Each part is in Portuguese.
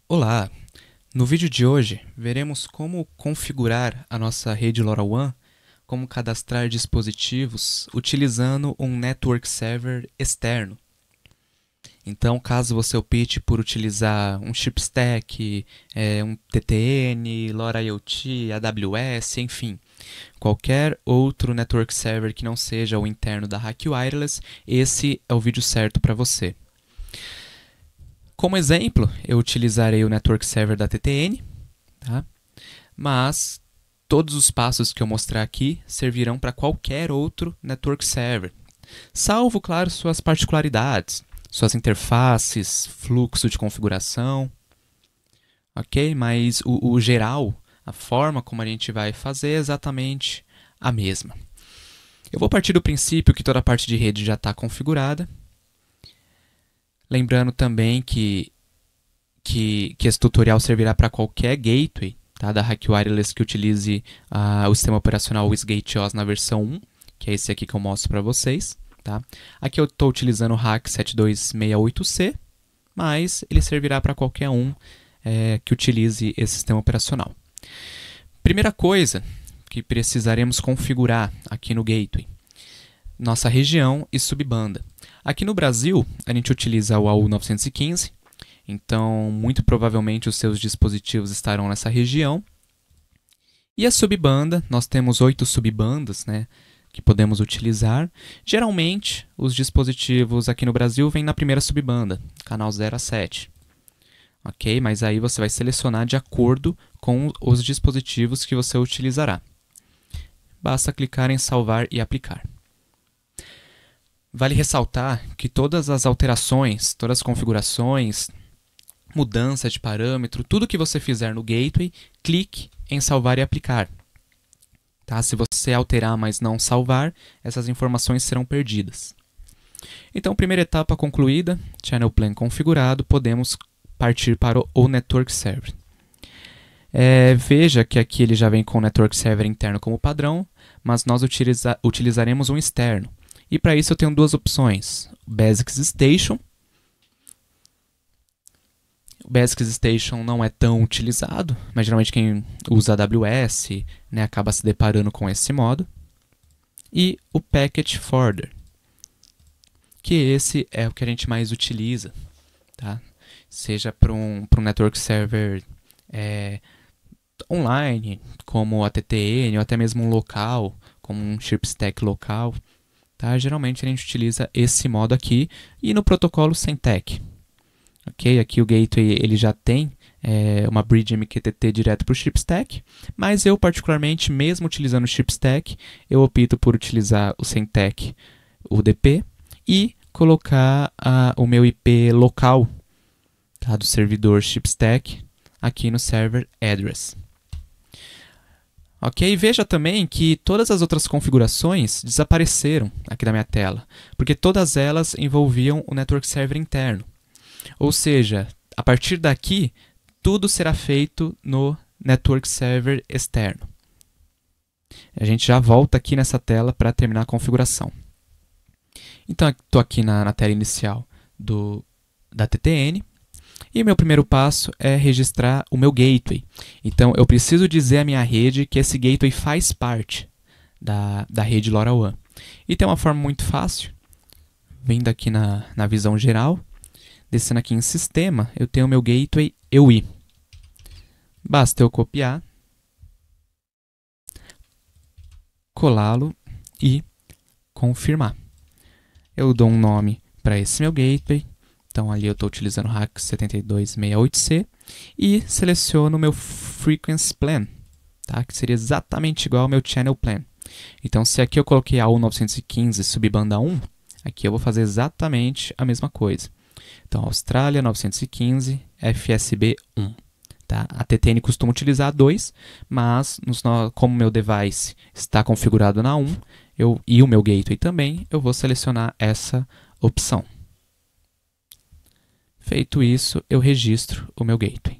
Olá! No vídeo de hoje, veremos como configurar a nossa rede LoRaWAN, como cadastrar dispositivos utilizando um Network Server externo. Então, caso você opte por utilizar um chipstack, um TTN, LoRaIoT, AWS, enfim, qualquer outro Network Server que não seja o interno da Hack Wireless, esse é o vídeo certo para você. Como exemplo, eu utilizarei o Network Server da TTN, tá? Mas todos os passos que eu mostrar aqui servirão para qualquer outro Network Server, salvo, claro, suas particularidades, suas interfaces, fluxo de configuração, ok? Mas o geral, a forma como a gente vai fazer é exatamente a mesma. Eu vou partir do princípio que toda a parte de rede já está configurada. Lembrando também que esse tutorial servirá para qualquer gateway, tá, da Hack Wireless que utilize o sistema operacional WizGate OS na versão 1, que é esse aqui que eu mostro para vocês. Tá? Aqui eu estou utilizando o Hack 7268C, mas ele servirá para qualquer um que utilize esse sistema operacional. Primeira coisa que precisaremos configurar aqui no gateway: nossa região e subbanda. Aqui no Brasil, a gente utiliza o AU915, então muito provavelmente os seus dispositivos estarão nessa região. E a subbanda, nós temos 8 subbandas, né, que podemos utilizar. Geralmente, os dispositivos aqui no Brasil vêm na primeira subbanda, canal 0 a 7. Ok? Mas aí você vai selecionar de acordo com os dispositivos que você utilizará. Basta clicar em salvar e aplicar. Vale ressaltar que todas as alterações, todas as configurações, mudança de parâmetro, tudo que você fizer no gateway, clique em salvar e aplicar. Tá? Se você alterar, mas não salvar, essas informações serão perdidas. Então, primeira etapa concluída, Channel Plan configurado, podemos partir para o Network Server. Veja que aqui ele já vem com o Network Server interno como padrão, mas nós utilizaremos um externo. E para isso eu tenho duas opções: o Basics Station. O Basics Station não é tão utilizado, mas geralmente quem usa AWS, né, acaba se deparando com esse modo. E o Packet Forwarder, que esse é o que a gente mais utiliza, tá? Seja para um Network Server online, como a TTN, ou até mesmo um local, como um chipstack local. Tá? Geralmente a gente utiliza esse modo aqui e no protocolo Centec. Okay? Aqui o gateway ele já tem uma bridge MQTT direto para o chipstack, mas eu particularmente, mesmo utilizando o chipstack, eu opto por utilizar o Centec UDP e colocar o meu IP local, tá, do servidor chipstack aqui no server address. Ok, veja também que todas as outras configurações desapareceram aqui da minha tela, porque todas elas envolviam o Network Server interno. Ou seja, a partir daqui, tudo será feito no Network Server externo. A gente já volta aqui nessa tela para terminar a configuração. Então, estou aqui na tela inicial da TTN. E o meu primeiro passo é registrar o meu gateway. Então, eu preciso dizer à minha rede que esse gateway faz parte da rede LoRaWAN. E tem uma forma muito fácil. Vindo aqui na visão geral, descendo aqui em Sistema, eu tenho o meu gateway EUI. Basta eu copiar, colá-lo e confirmar. Eu dou um nome para esse meu gateway. Então, ali eu estou utilizando o Hack 7268C e seleciono o meu Frequency Plan, tá? Que seria exatamente igual ao meu Channel Plan. Então, se aqui eu coloquei a AU915 subbanda 1, aqui eu vou fazer exatamente a mesma coisa. Então, Austrália 915 FSB 1. Tá? A TTN costuma utilizar a 2, mas como meu device está configurado na 1 e o meu gateway também, eu vou selecionar essa opção. Feito isso, eu registro o meu gateway.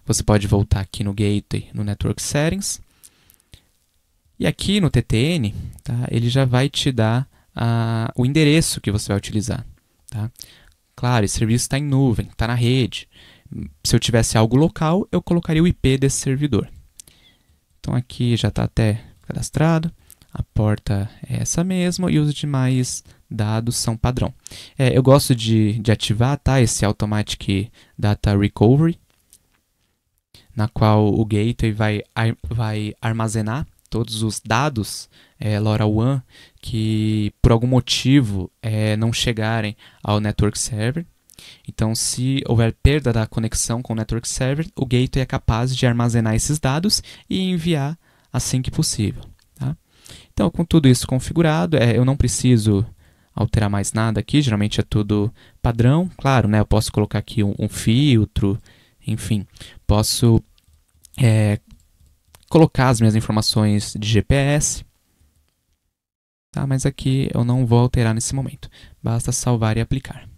Você pode voltar aqui no gateway, no Network Settings. E aqui no TTN, tá, ele já vai te dar o endereço que você vai utilizar. Tá? Claro, esse serviço está em nuvem, está na rede. Se eu tivesse algo local, eu colocaria o IP desse servidor. Então aqui já está até cadastrado. A porta é essa mesma e os demais dados são padrão. Eu gosto de ativar, tá, esse Automatic Data Recovery, na qual o gateway vai armazenar todos os dados LoRaWAN que por algum motivo não chegarem ao network server. Então, se houver perda da conexão com o network server, o gateway é capaz de armazenar esses dados e enviar assim que possível. Tá? Então, com tudo isso configurado, eu não preciso alterar mais nada aqui, geralmente é tudo padrão. Claro, né, eu posso colocar aqui um filtro, enfim, posso colocar as minhas informações de GPS, tá? Mas aqui eu não vou alterar nesse momento, basta salvar e aplicar.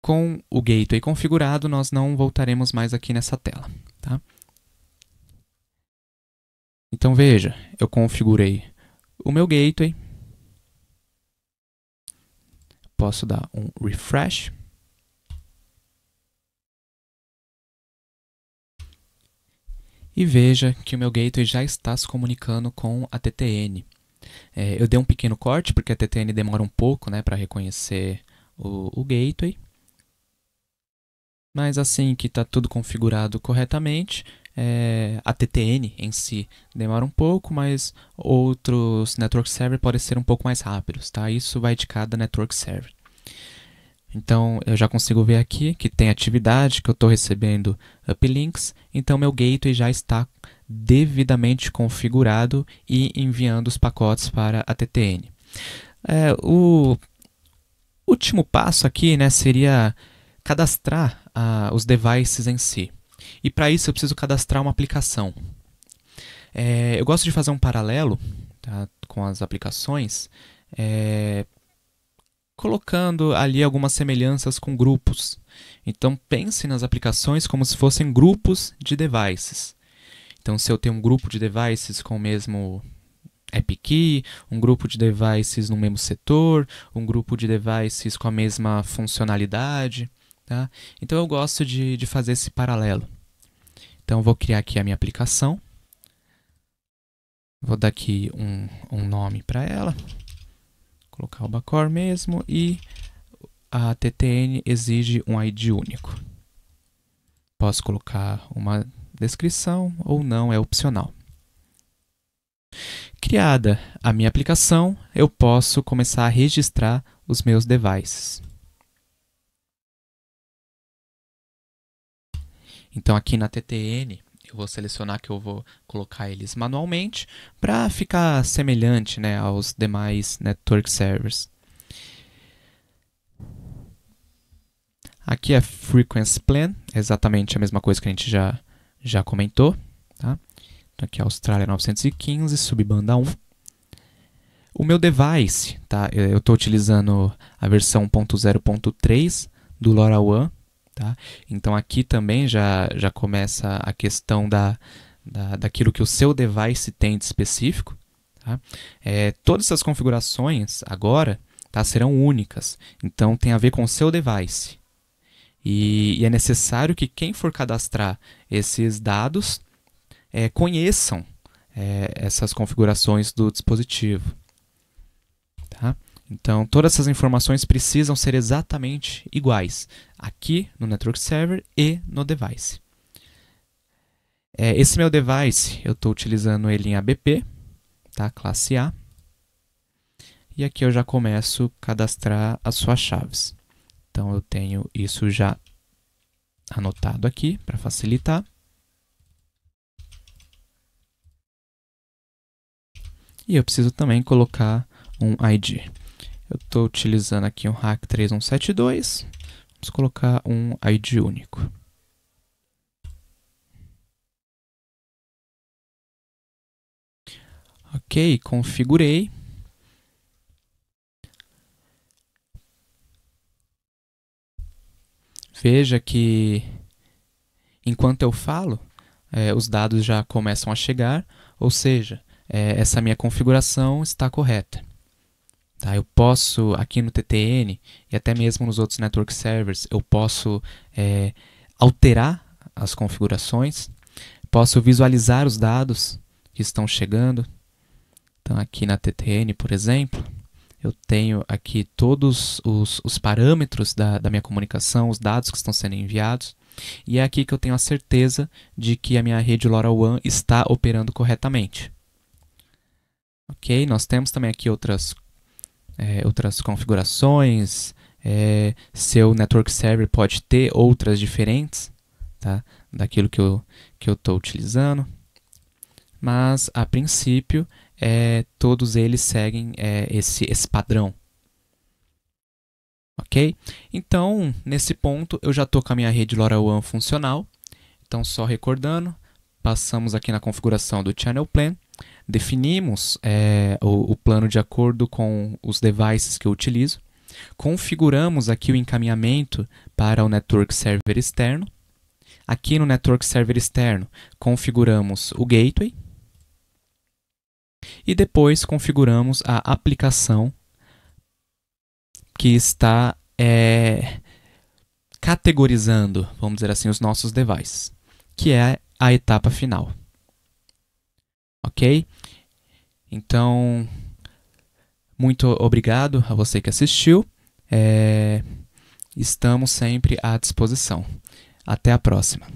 Com o gateway configurado, nós não voltaremos mais aqui nessa tela. Tá? Então veja, eu configurei o meu gateway, posso dar um refresh. E veja que o meu gateway já está se comunicando com a TTN. Eu dei um pequeno corte, porque a TTN demora um pouco, né, para reconhecer o gateway. Mas assim que está tudo configurado corretamente, a TTN em si demora um pouco, mas outros network server podem ser um pouco mais rápidos. Tá? Isso vai de cada network server. Então, eu já consigo ver aqui que tem atividade, que eu estou recebendo uplinks. Então, meu gateway já está devidamente configurado e enviando os pacotes para a TTN. O último passo aqui, né, seria cadastrar os devices em si. E para isso, eu preciso cadastrar uma aplicação. Eu gosto de fazer um paralelo, tá, com as aplicações, colocando ali algumas semelhanças com grupos. Então, pense nas aplicações como se fossem grupos de devices. Então, se eu tenho um grupo de devices com o mesmo AppKey, um grupo de devices no mesmo setor, um grupo de devices com a mesma funcionalidade. Tá? Então, eu gosto de fazer esse paralelo. Então, eu vou criar aqui a minha aplicação. Vou dar aqui um nome para ela. Colocar o Bacor mesmo e a TTN exige um ID único. Posso colocar uma descrição ou não, é opcional. Criada a minha aplicação, eu posso começar a registrar os meus devices. Então aqui na TTN, eu vou selecionar que eu vou colocar eles manualmente para ficar semelhante, né, aos demais network servers. Aqui é Frequency Plan, é exatamente a mesma coisa que a gente já comentou. Tá? Então aqui é Austrália 915, subbanda 1. O meu device, tá? Eu estou utilizando a versão 1.0.3 do LoRaWAN. Tá? Então aqui também já começa a questão daquilo que o seu device tem de específico. Tá? Todas essas configurações agora, tá, serão únicas, então tem a ver com o seu device. E é necessário que quem for cadastrar esses dados conheçam essas configurações do dispositivo. Tá? Então, todas essas informações precisam ser exatamente iguais aqui no Network Server e no device. Esse meu device, eu estou utilizando ele em ABP, tá? Classe A. E aqui eu já começo a cadastrar as suas chaves. Então, eu tenho isso já anotado aqui para facilitar. E eu preciso também colocar um ID. Eu estou utilizando aqui um RAC 3172. Vamos colocar um ID único. Ok, configurei. Veja que, enquanto eu falo, os dados já começam a chegar, ou seja, essa minha configuração está correta. Tá? Eu posso, aqui no TTN e até mesmo nos outros network servers, eu posso alterar as configurações, posso visualizar os dados que estão chegando. Então, aqui na TTN, por exemplo, eu tenho aqui todos os parâmetros da minha comunicação, os dados que estão sendo enviados, e é aqui que eu tenho a certeza de que a minha rede LoRaWAN está operando corretamente. Ok? Nós temos também aqui outras configurações, seu network server pode ter outras diferentes, tá? Daquilo que eu estou utilizando, mas a princípio todos eles seguem esse padrão. Ok? Então, nesse ponto, eu já estou com a minha rede LoRaWAN funcional. Então, só recordando, passamos aqui na configuração do Channel Plan, definimos o plano de acordo com os devices que eu utilizo, configuramos aqui o encaminhamento para o Network Server externo. Aqui no Network Server externo, configuramos o Gateway e depois configuramos a aplicação que está categorizando, vamos dizer assim, os nossos devices, que é a etapa final. Ok? Então, muito obrigado a você que assistiu. Estamos sempre à disposição. Até a próxima.